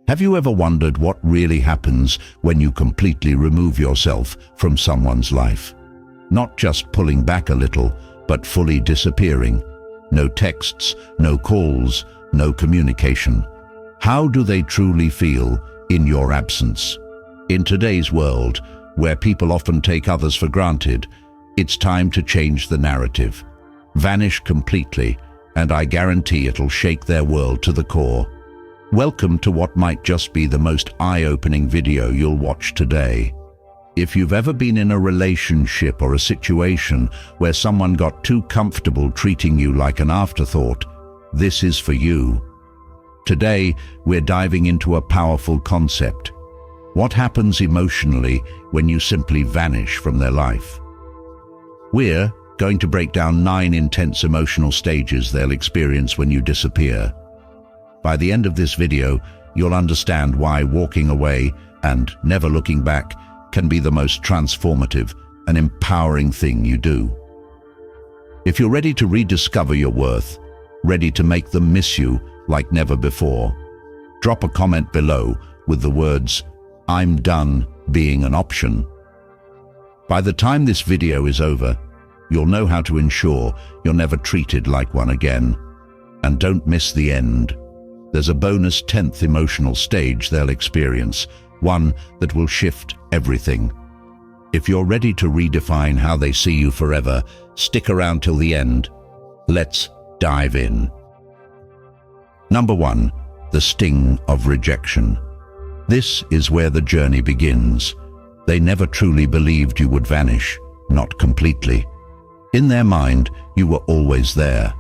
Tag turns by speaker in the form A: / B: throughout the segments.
A: Have you ever wondered what really happens when you completely remove yourself from someone's life? Not just pulling back a little, but fully disappearing. No texts, no calls, no communication. How do they truly feel in your absence? In today's world, where people often take others for granted, it's time to change the narrative. Vanish completely, and I guarantee it'll shake their world to the core. Welcome to what might just be the most eye-opening video you'll watch today. If you've ever been in a relationship or a situation where someone got too comfortable treating you like an afterthought, this is for you. Today, we're diving into a powerful concept. What happens emotionally when you simply vanish from their life? We're going to break down 9 intense emotional stages they'll experience when you disappear. By the end of this video, you'll understand why walking away and never looking back can be the most transformative and empowering thing you do. If you're ready to rediscover your worth, ready to make them miss you like never before, drop a comment below with the words, "I'm done being an option." By the time this video is over, you'll know how to ensure you're never treated like one again. And don't miss the end. There's a bonus 10th emotional stage they'll experience, one that will shift everything. If you're ready to redefine how they see you forever, stick around till the end. Let's dive in. Number 1, the sting of rejection. This is where the journey begins. They never truly believed you would vanish, not completely. In their mind, you were always there,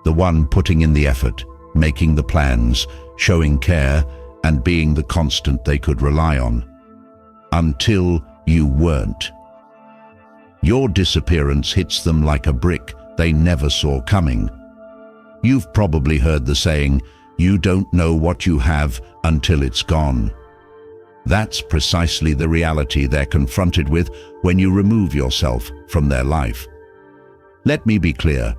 A: the one putting in the effort, making the plans, showing care, and being the constant they could rely on. Until you weren't. Your disappearance hits them like a brick they never saw coming. You've probably heard the saying, "You don't know what you have until it's gone." That's precisely the reality they're confronted with when you remove yourself from their life. Let me be clear,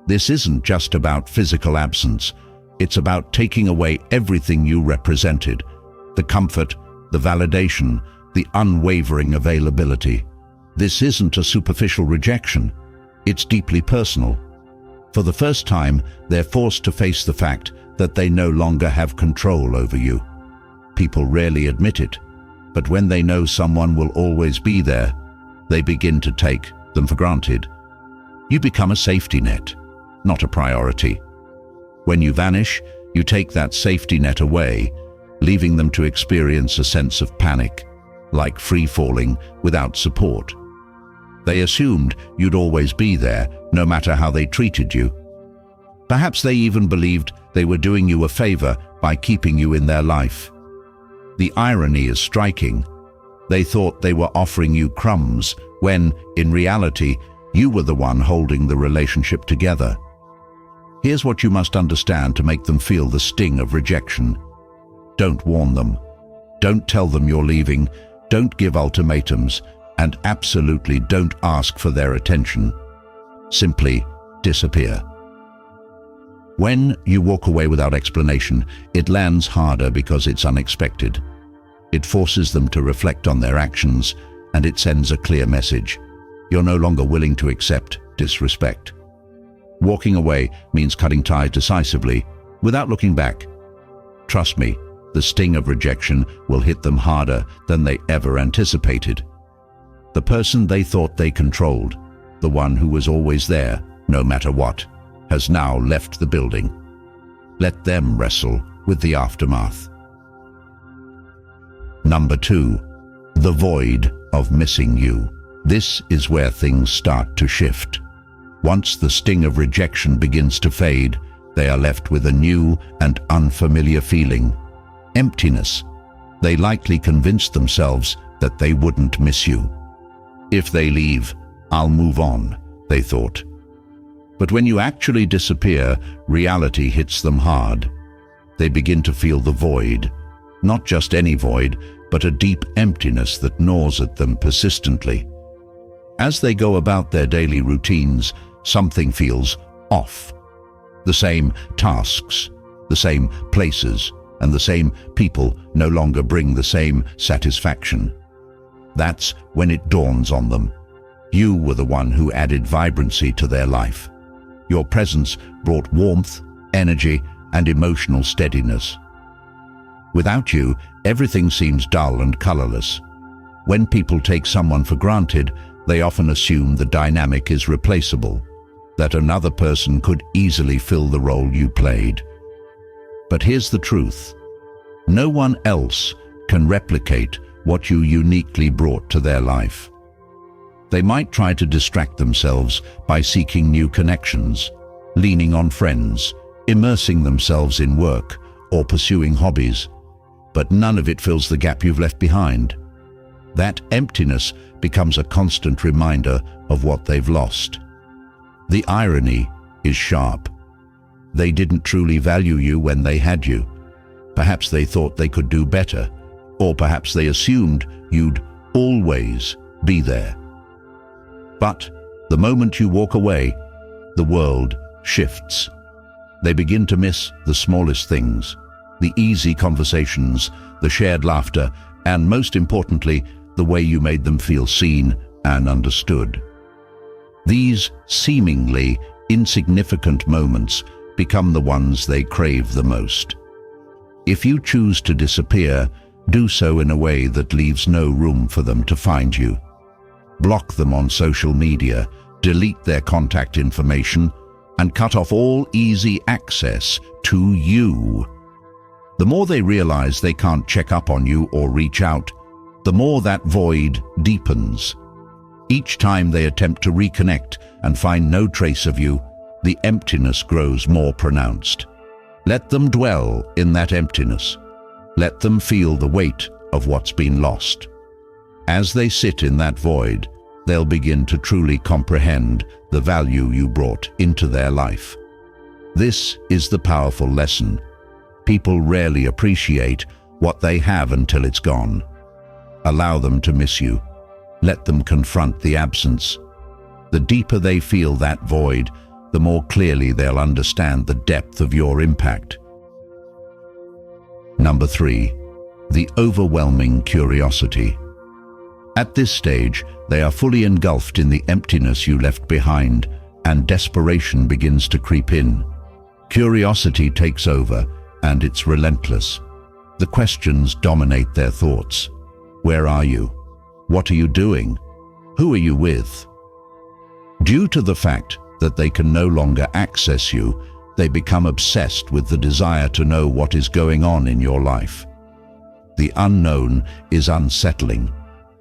A: this isn't just about physical absence. It's about taking away everything you represented, the comfort, the validation, the unwavering availability. This isn't a superficial rejection. It's deeply personal. For the first time, they're forced to face the fact that they no longer have control over you. People rarely admit it, but when they know someone will always be there, they begin to take them for granted. You become a safety net, not a priority. When you vanish, you take that safety net away, leaving them to experience a sense of panic, like free-falling without support. They assumed you'd always be there, no matter how they treated you. Perhaps they even believed they were doing you a favor by keeping you in their life. The irony is striking. They thought they were offering you crumbs, when, in reality, you were the one holding the relationship together. Here's what you must understand to make them feel the sting of rejection. Don't warn them. Don't tell them you're leaving. Don't give ultimatums. And absolutely don't ask for their attention. Simply disappear. When you walk away without explanation, it lands harder because it's unexpected. It forces them to reflect on their actions, and it sends a clear message. You're no longer willing to accept disrespect. Walking away means cutting ties decisively, without looking back. Trust me, the sting of rejection will hit them harder than they ever anticipated. The person they thought they controlled, the one who was always there, no matter what, has now left the building. Let them wrestle with the aftermath. Number 2, the void of missing you. This is where things start to shift. Once the sting of rejection begins to fade, they are left with a new and unfamiliar feeling. Emptiness. They likely convinced themselves that they wouldn't miss you. If they leave, I'll move on, they thought. But when you actually disappear, reality hits them hard. They begin to feel the void. Not just any void, but a deep emptiness that gnaws at them persistently. As they go about their daily routines, something feels off. The same tasks, the same places, and the same people no longer bring the same satisfaction. That's when it dawns on them. You were the one who added vibrancy to their life. Your presence brought warmth, energy, and emotional steadiness. Without you, everything seems dull and colorless. When people take someone for granted, they often assume the dynamic is replaceable, that another person could easily fill the role you played. But here's the truth. No one else can replicate what you uniquely brought to their life. They might try to distract themselves by seeking new connections, leaning on friends, immersing themselves in work, or pursuing hobbies, but none of it fills the gap you've left behind. That emptiness becomes a constant reminder of what they've lost. The irony is sharp. They didn't truly value you when they had you. Perhaps they thought they could do better, or perhaps they assumed you'd always be there. But the moment you walk away, the world shifts. They begin to miss the smallest things, the easy conversations, the shared laughter, and most importantly, the way you made them feel seen and understood. These seemingly insignificant moments become the ones they crave the most. If you choose to disappear, do so in a way that leaves no room for them to find you. Block them on social media, delete their contact information, and cut off all easy access to you. The more they realize they can't check up on you or reach out, the more that void deepens. Each time they attempt to reconnect and find no trace of you, the emptiness grows more pronounced. Let them dwell in that emptiness. Let them feel the weight of what's been lost. As they sit in that void, they'll begin to truly comprehend the value you brought into their life. This is the powerful lesson. People rarely appreciate what they have until it's gone. Allow them to miss you. Let them confront the absence. The deeper they feel that void, the more clearly they'll understand the depth of your impact. Number 3, the overwhelming curiosity. At this stage, they are fully engulfed in the emptiness you left behind, and desperation begins to creep in. Curiosity takes over, and it's relentless. The questions dominate their thoughts. Where are you? What are you doing? Who are you with? Due to the fact that they can no longer access you, they become obsessed with the desire to know what is going on in your life. The unknown is unsettling,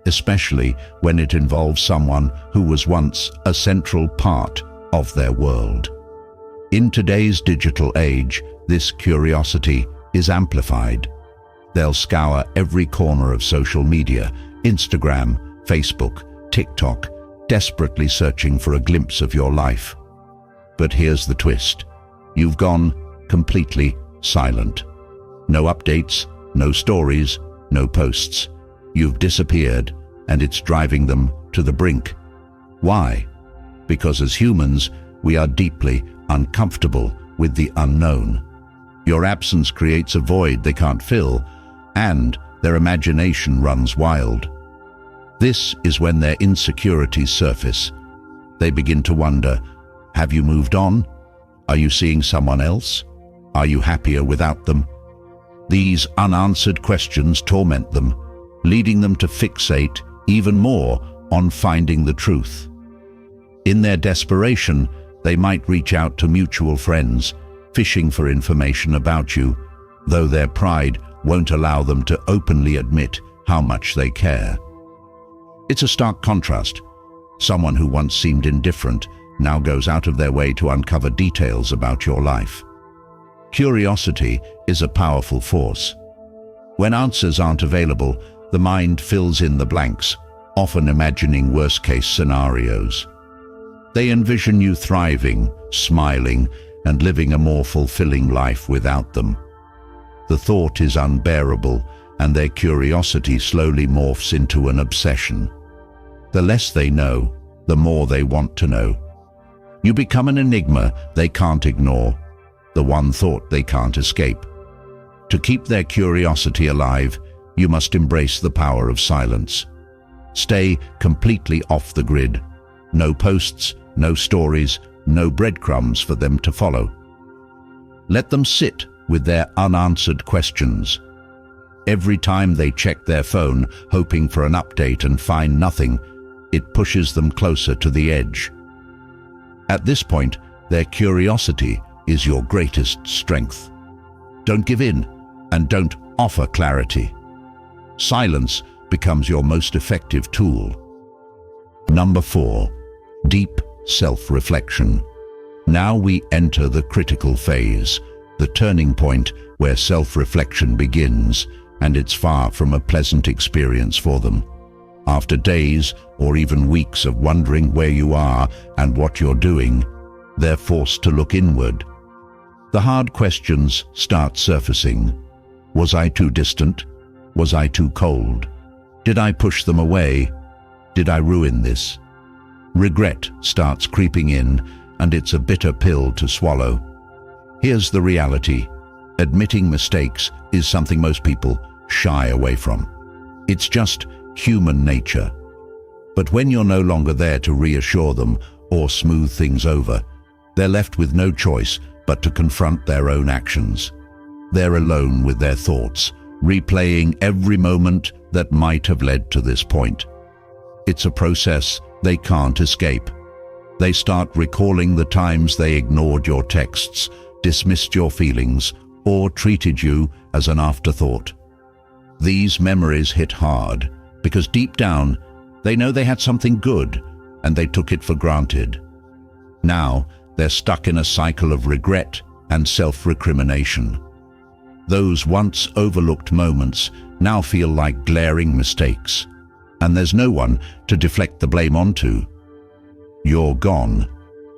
A: especially when it involves someone who was once a central part of their world. In today's digital age, this curiosity is amplified. They'll scour every corner of social media, Instagram, Facebook, TikTok, desperately searching for a glimpse of your life. But here's the twist. You've gone completely silent. No updates, no stories, no posts. You've disappeared, and it's driving them to the brink. Why? Because as humans, we are deeply uncomfortable with the unknown. Your absence creates a void they can't fill, and their imagination runs wild. This is when their insecurities surface. They begin to wonder, have you moved on? Are you seeing someone else? Are you happier without them? These unanswered questions torment them, leading them to fixate even more on finding the truth. In their desperation, they might reach out to mutual friends, fishing for information about you, though their pride won't allow them to openly admit how much they care. It's a stark contrast. Someone who once seemed indifferent now goes out of their way to uncover details about your life. Curiosity is a powerful force. When answers aren't available, the mind fills in the blanks, often imagining worst-case scenarios. They envision you thriving, smiling, and living a more fulfilling life without them. The thought is unbearable, and their curiosity slowly morphs into an obsession. The less they know, the more they want to know. You become an enigma they can't ignore, the one thought they can't escape. To keep their curiosity alive, you must embrace the power of silence. Stay completely off the grid. No posts, no stories, no breadcrumbs for them to follow. Let them sit with their unanswered questions. Every time they check their phone, hoping for an update and find nothing, it pushes them closer to the edge. At this point, their curiosity is your greatest strength. Don't give in, and don't offer clarity. Silence becomes your most effective tool. Number 4. Deep self-reflection. Now we enter the critical phase, the turning point where self-reflection begins, and it's far from a pleasant experience for them. After days or even weeks of wondering where you are and what you're doing, they're forced to look inward. The hard questions start surfacing. Was I too distant? Was I too cold? Did I push them away? Did I ruin this? Regret starts creeping in, and it's a bitter pill to swallow. Here's the reality. Admitting mistakes is something most people shy away from. It's just human nature. But when you're no longer there to reassure them or smooth things over, they're left with no choice but to confront their own actions. They're alone with their thoughts, replaying every moment that might have led to this point. It's a process they can't escape. They start recalling the times they ignored your texts, dismissed your feelings, or treated you as an afterthought. These memories hit hard because deep down, they know they had something good and they took it for granted. Now, they're stuck in a cycle of regret and self-recrimination. Those once overlooked moments now feel like glaring mistakes, and there's no one to deflect the blame onto. You're gone,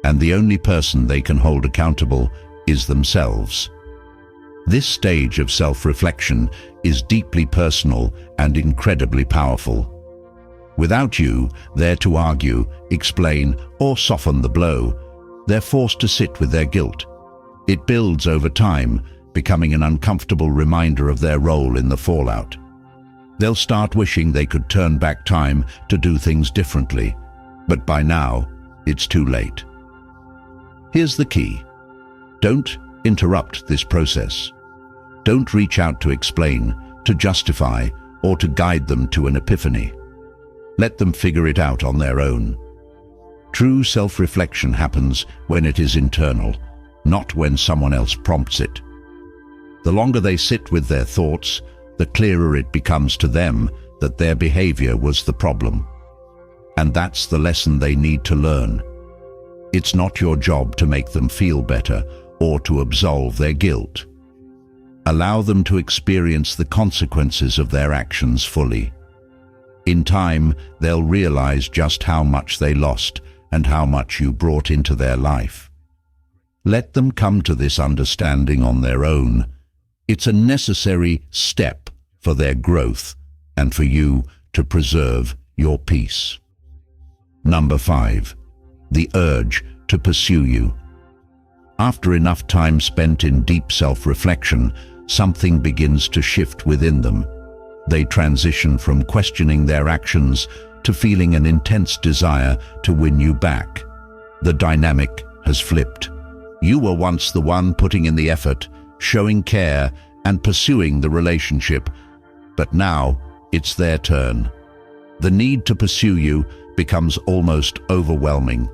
A: and the only person they can hold accountable is themselves. This stage of self-reflection is deeply personal and incredibly powerful. Without you there to argue, explain, or soften the blow, they're forced to sit with their guilt. It builds over time, becoming an uncomfortable reminder of their role in the fallout. They'll start wishing they could turn back time to do things differently, but by now, it's too late. Here's the key. Don't interrupt this process. Don't reach out to explain, to justify, or to guide them to an epiphany. Let them figure it out on their own. True self-reflection happens when it is internal, not when someone else prompts it. The longer they sit with their thoughts, the clearer it becomes to them that their behavior was the problem. And that's the lesson they need to learn. It's not your job to make them feel better or to absolve their guilt. Allow them to experience the consequences of their actions fully. In time, they'll realize just how much they lost and how much you brought into their life. Let them come to this understanding on their own. It's a necessary step for their growth and for you to preserve your peace. Number 5. The urge to pursue you. After enough time spent in deep self-reflection, something begins to shift within them. They transition from questioning their actions to feeling an intense desire to win you back. The dynamic has flipped. You were once the one putting in the effort, showing care, and pursuing the relationship, but now it's their turn. The need to pursue you becomes almost overwhelming.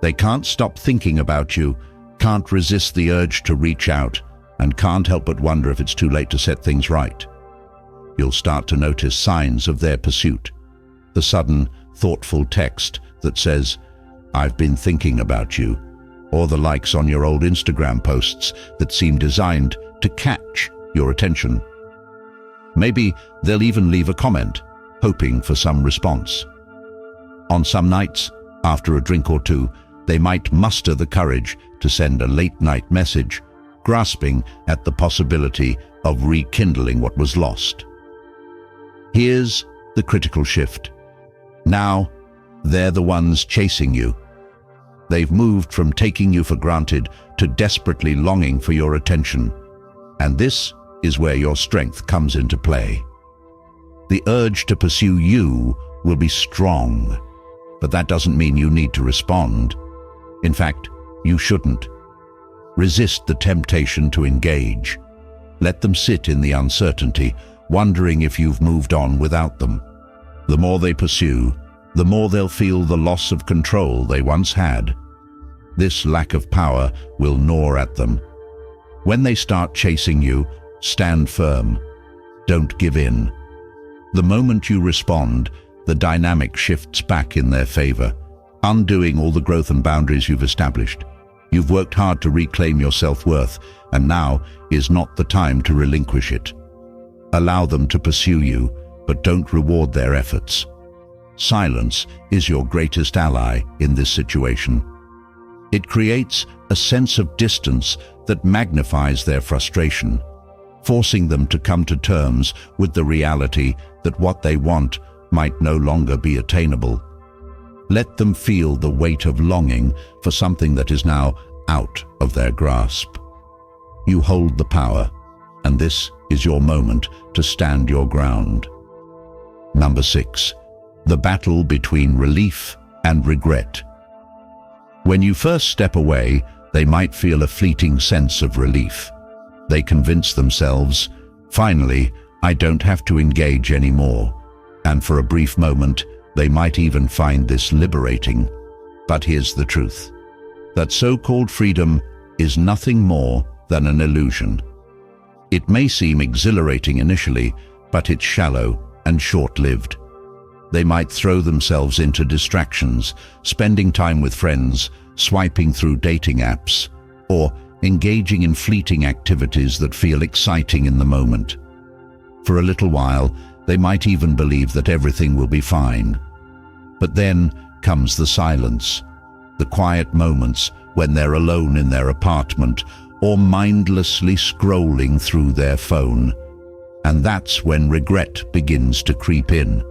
A: They can't stop thinking about you, can't resist the urge to reach out, and can't help but wonder if it's too late to set things right. You'll start to notice signs of their pursuit. The sudden, thoughtful text that says, "I've been thinking about you," or the likes on your old Instagram posts that seem designed to catch your attention. Maybe they'll even leave a comment, hoping for some response. On some nights, after a drink or two, they might muster the courage to send a late-night message, grasping at the possibility of rekindling what was lost. Here's the critical shift. Now, they're the ones chasing you. They've moved from taking you for granted to desperately longing for your attention. And this is where your strength comes into play. The urge to pursue you will be strong, but that doesn't mean you need to respond. In fact, you shouldn't. Resist the temptation to engage. Let them sit in the uncertainty, wondering if you've moved on without them. The more they pursue, the more they'll feel the loss of control they once had. This lack of power will gnaw at them. When they start chasing you, stand firm. Don't give in. The moment you respond, the dynamic shifts back in their favor, undoing all the growth and boundaries you've established. You've worked hard to reclaim your self-worth, and now is not the time to relinquish it. Allow them to pursue you, but don't reward their efforts. Silence is your greatest ally in this situation. It creates a sense of distance that magnifies their frustration, forcing them to come to terms with the reality that what they want might no longer be attainable. Let them feel the weight of longing for something that is now out of their grasp. You hold the power, and this is your moment to stand your ground. Number 6. The battle between relief and regret. When you first step away, they might feel a fleeting sense of relief. They convince themselves, finally, I don't have to engage anymore. And for a brief moment, they might even find this liberating. But here's the truth. That so-called freedom is nothing more than an illusion. It may seem exhilarating initially, but it's shallow and short-lived. They might throw themselves into distractions, spending time with friends, swiping through dating apps, or engaging in fleeting activities that feel exciting in the moment. For a little while, they might even believe that everything will be fine. But then comes the silence, the quiet moments when they're alone in their apartment or mindlessly scrolling through their phone. And that's when regret begins to creep in.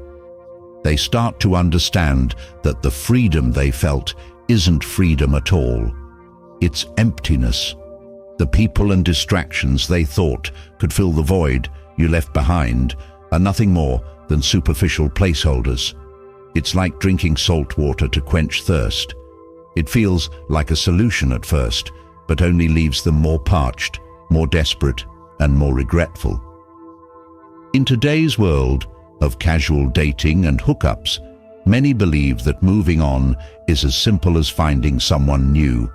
A: They start to understand that the freedom they felt isn't freedom at all. It's emptiness. The people and distractions they thought could fill the void you left behind are nothing more than superficial placeholders. It's like drinking salt water to quench thirst. It feels like a solution at first, but only leaves them more parched, more desperate, and more regretful. In today's world of casual dating and hookups, many believe that moving on is as simple as finding someone new.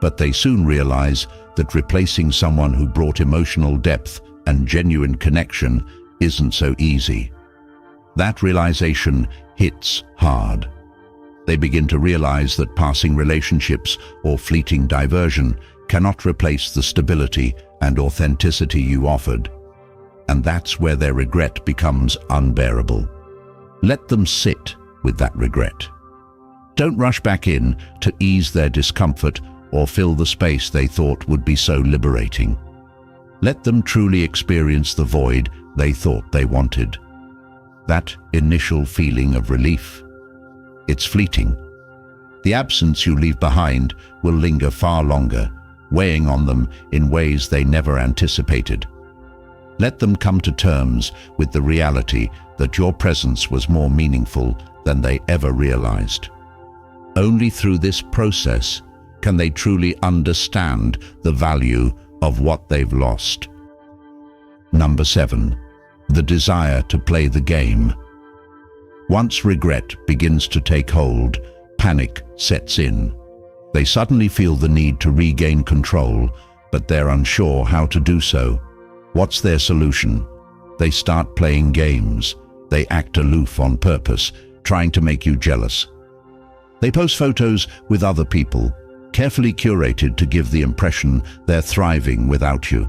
A: But they soon realize that replacing someone who brought emotional depth and genuine connection isn't so easy. That realization hits hard. They begin to realize that passing relationships or fleeting diversion cannot replace the stability and authenticity you offered. And that's where their regret becomes unbearable. Let them sit with that regret. Don't rush back in to ease their discomfort or fill the space they thought would be so liberating. Let them truly experience the void they thought they wanted. That initial feeling of relief. It's fleeting. The absence you leave behind will linger far longer, weighing on them in ways they never anticipated. Let them come to terms with the reality that your presence was more meaningful than they ever realized. Only through this process can they truly understand the value of what they've lost. Number 7. The desire to play the game. Once regret begins to take hold, panic sets in. They suddenly feel the need to regain control, but they're unsure how to do so. What's their solution? They start playing games. They act aloof on purpose, trying to make you jealous. They post photos with other people, carefully curated to give the impression they're thriving without you.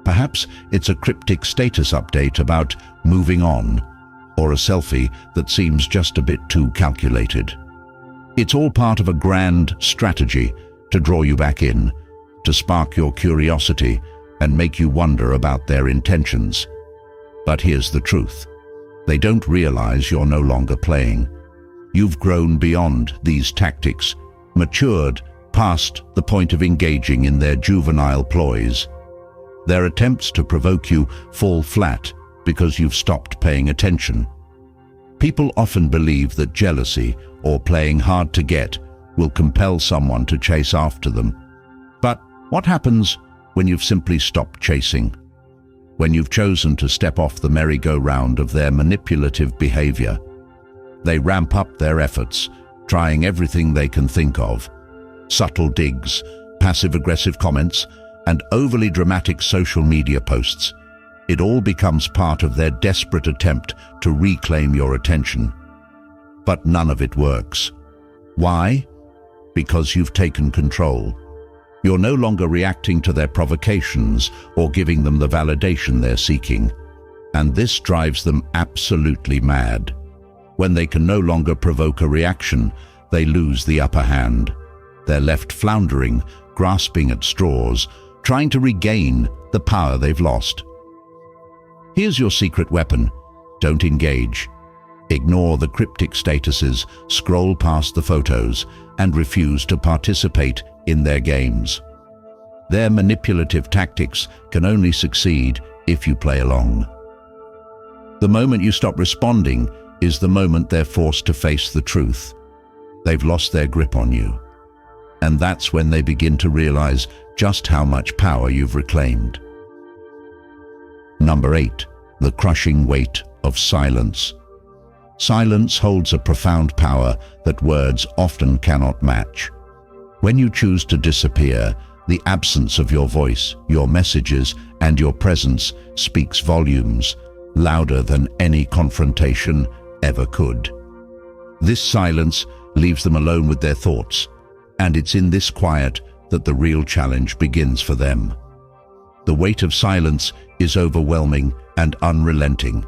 A: Perhaps it's a cryptic status update about moving on, or a selfie that seems just a bit too calculated. It's all part of a grand strategy to draw you back in, to spark your curiosity and make you wonder about their intentions. But here's the truth. They don't realize you're no longer playing. You've grown beyond these tactics, matured past the point of engaging in their juvenile ploys. Their attempts to provoke you fall flat because you've stopped paying attention. People often believe that jealousy or playing hard to get will compel someone to chase after them. But what happens when you've simply stopped chasing? When you've chosen to step off the merry-go-round of their manipulative behavior? They ramp up their efforts, trying everything they can think of. Subtle digs, passive-aggressive comments, and overly dramatic social media posts. It all becomes part of their desperate attempt to reclaim your attention. But none of it works. Why? Because you've taken control. You're no longer reacting to their provocations or giving them the validation they're seeking. And this drives them absolutely mad. When they can no longer provoke a reaction, they lose the upper hand. They're left floundering, grasping at straws, trying to regain the power they've lost. Here's your secret weapon. Don't engage. Ignore the cryptic statuses, scroll past the photos, and refuse to participate in their games. Their manipulative tactics can only succeed if you play along. The moment you stop responding is the moment they're forced to face the truth. They've lost their grip on you. And that's when they begin to realize just how much power you've reclaimed. Number 8. The crushing weight of silence. Silence holds a profound power that words often cannot match. When you choose to disappear, the absence of your voice, your messages, and your presence speaks volumes, louder than any confrontation ever could. This silence leaves them alone with their thoughts, and it's in this quiet that the real challenge begins for them. The weight of silence is overwhelming and unrelenting.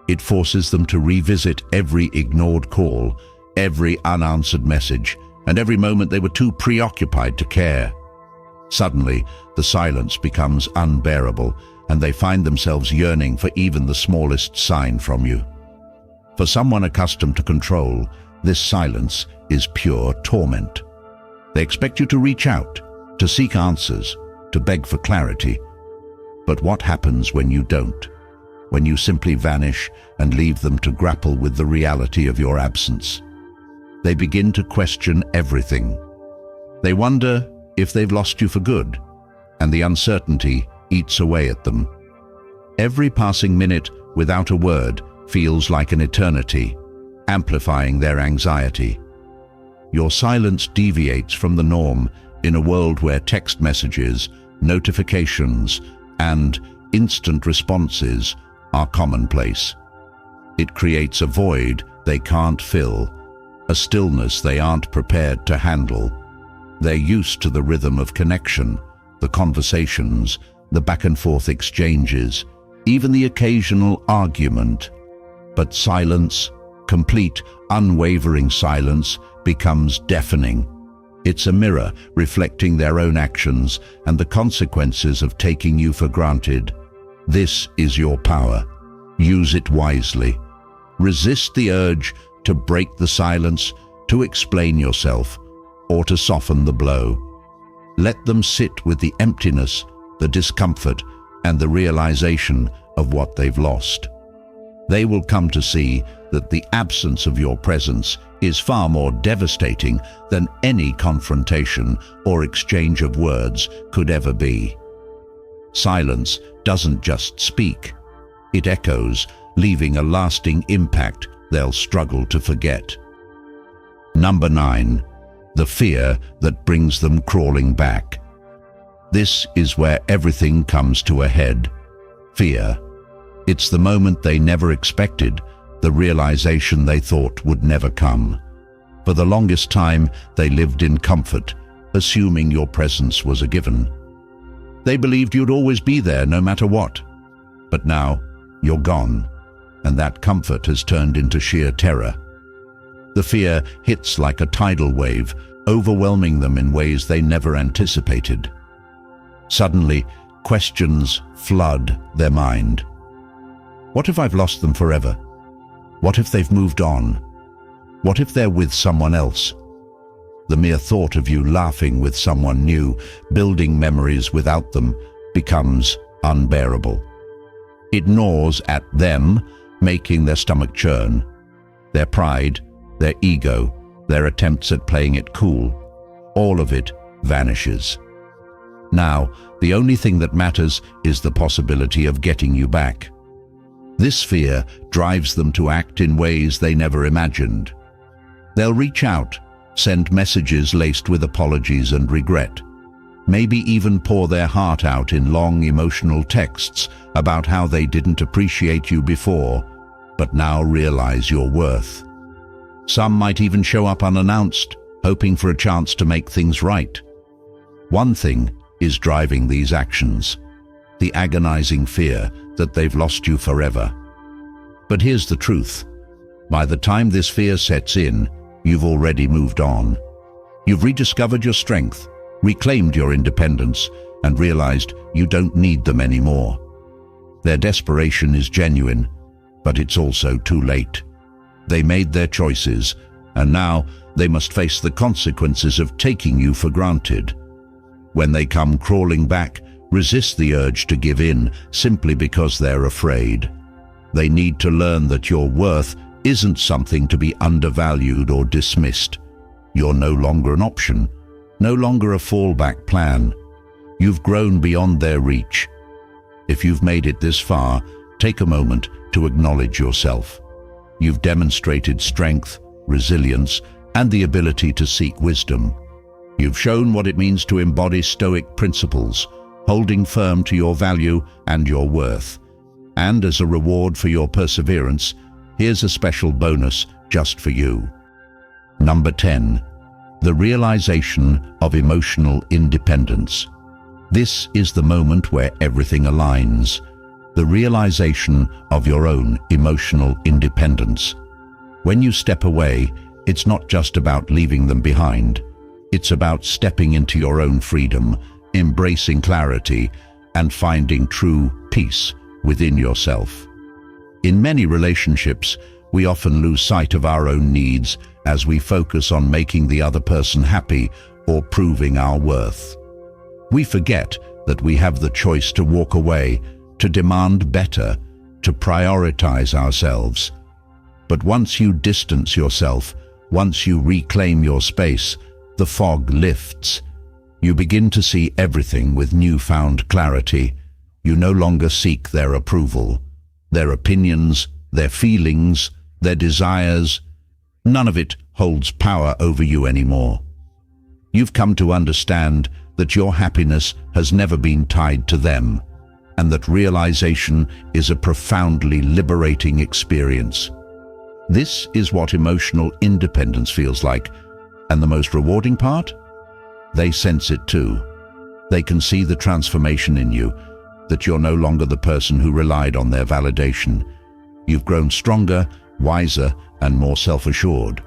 A: It forces them to revisit every ignored call, every unanswered message, and every moment they were too preoccupied to care. Suddenly, the silence becomes unbearable, and they find themselves yearning for even the smallest sign from you. For someone accustomed to control, this silence is pure torment. They expect you to reach out, to seek answers, to beg for clarity. But what happens when you don't? When you simply vanish and leave them to grapple with the reality of your absence? They begin to question everything. They wonder if they've lost you for good, and the uncertainty eats away at them. Every passing minute without a word feels like an eternity, amplifying their anxiety. Your silence deviates from the norm in a world where text messages, notifications, and instant responses are commonplace. It creates a void they can't fill, a stillness they aren't prepared to handle. They're used to the rhythm of connection, the conversations, the back-and-forth exchanges, even the occasional argument. But silence, complete, unwavering silence, becomes deafening. It's a mirror reflecting their own actions and the consequences of taking you for granted. This is your power. Use it wisely. Resist the urge to break the silence, to explain yourself, or to soften the blow. Let them sit with the emptiness, the discomfort, and the realization of what they've lost. They will come to see that the absence of your presence is far more devastating than any confrontation or exchange of words could ever be. Silence doesn't just speak. It echoes, leaving a lasting impact they'll struggle to forget. Number 9. The fear that brings them crawling back. This is where everything comes to a head. Fear. It's the moment they never expected, the realization they thought would never come. For the longest time, they lived in comfort, assuming your presence was a given. They believed you'd always be there no matter what. But now, you're gone, and that comfort has turned into sheer terror. The fear hits like a tidal wave, overwhelming them in ways they never anticipated. Suddenly, questions flood their mind. What if I've lost them forever? What if they've moved on? What if they're with someone else? The mere thought of you laughing with someone new, building memories without them, becomes unbearable. It gnaws at them, making their stomach churn. Their pride, their ego, their attempts at playing it cool, all of it vanishes. Now, the only thing that matters is the possibility of getting you back. This fear drives them to act in ways they never imagined. They'll reach out, send messages laced with apologies and regret, maybe even pour their heart out in long emotional texts about how they didn't appreciate you before, but now realize your worth. Some might even show up unannounced, hoping for a chance to make things right. One thing is driving these actions: the agonizing fear that they've lost you forever. But here's the truth. By the time this fear sets in, you've already moved on. You've rediscovered your strength, reclaimed your independence, and realized you don't need them anymore. Their desperation is genuine, but it's also too late. They made their choices, and now they must face the consequences of taking you for granted. When they come crawling back, resist the urge to give in simply because they're afraid. They need to learn that your worth isn't something to be undervalued or dismissed. You're no longer an option, no longer a fallback plan. You've grown beyond their reach. If you've made it this far, take a moment to acknowledge yourself. You've demonstrated strength, resilience, and the ability to seek wisdom. You've shown what it means to embody Stoic principles, holding firm to your value and your worth. And as a reward for your perseverance, here's a special bonus just for you. Number 10. The realization of emotional independence. This is the moment where everything aligns. The realization of your own emotional independence. When you step away, it's not just about leaving them behind. It's about stepping into your own freedom, embracing clarity, and finding true peace within yourself. In many relationships, we often lose sight of our own needs as we focus on making the other person happy or proving our worth. We forget that we have the choice to walk away, to demand better, to prioritize ourselves. But once you distance yourself, once you reclaim your space, the fog lifts. You begin to see everything with newfound clarity. You no longer seek their approval, their opinions, their feelings, their desires. None of it holds power over you anymore. You've come to understand that your happiness has never been tied to them, and that realization is a profoundly liberating experience. This is what emotional independence feels like, and the most rewarding part? They sense it too. They can see the transformation in you, that you're no longer the person who relied on their validation. You've grown stronger, wiser, and more self-assured.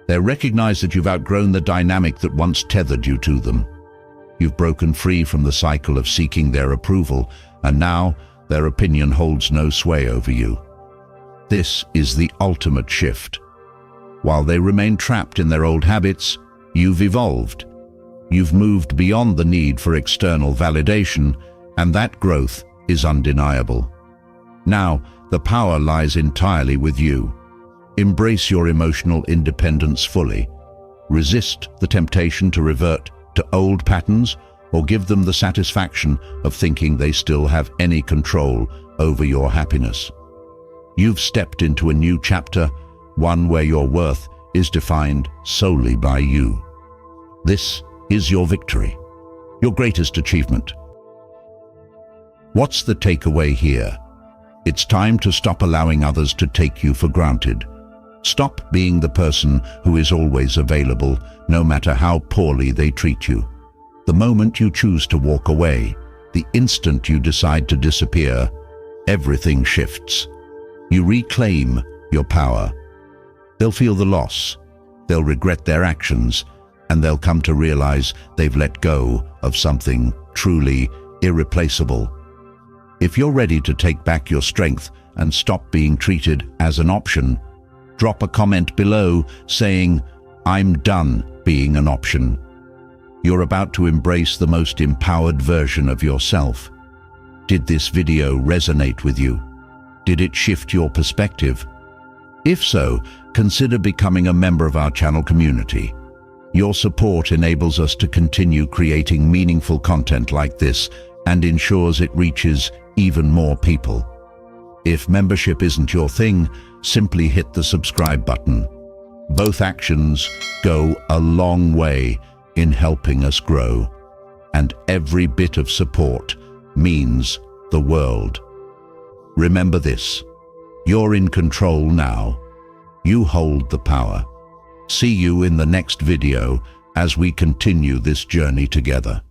A: They recognize that you've outgrown the dynamic that once tethered you to them. You've broken free from the cycle of seeking their approval, and now their opinion holds no sway over you. This is the ultimate shift. While they remain trapped in their old habits, you've evolved. You've moved beyond the need for external validation, and that growth is undeniable. Now, the power lies entirely with you. Embrace your emotional independence fully. Resist the temptation to revert to old patterns, or give them the satisfaction of thinking they still have any control over your happiness. You've stepped into a new chapter, one where your worth is defined solely by you. This is your victory, your greatest achievement. What's the takeaway here? It's time to stop allowing others to take you for granted. Stop being the person who is always available, no matter how poorly they treat you. The moment you choose to walk away, the instant you decide to disappear, everything shifts. You reclaim your power. They'll feel the loss, they'll regret their actions, and they'll come to realize they've let go of something truly irreplaceable. If you're ready to take back your strength and stop being treated as an option, drop a comment below saying, "I'm done being an option." You're about to embrace the most empowered version of yourself. Did this video resonate with you? Did it shift your perspective? If so, consider becoming a member of our channel community. Your support enables us to continue creating meaningful content like this and ensures it reaches even more people. If membership isn't your thing, simply hit the subscribe button. Both actions go a long way in helping us grow, and every bit of support means the world. Remember this: you're in control now. You hold the power. See you in the next video as we continue this journey together.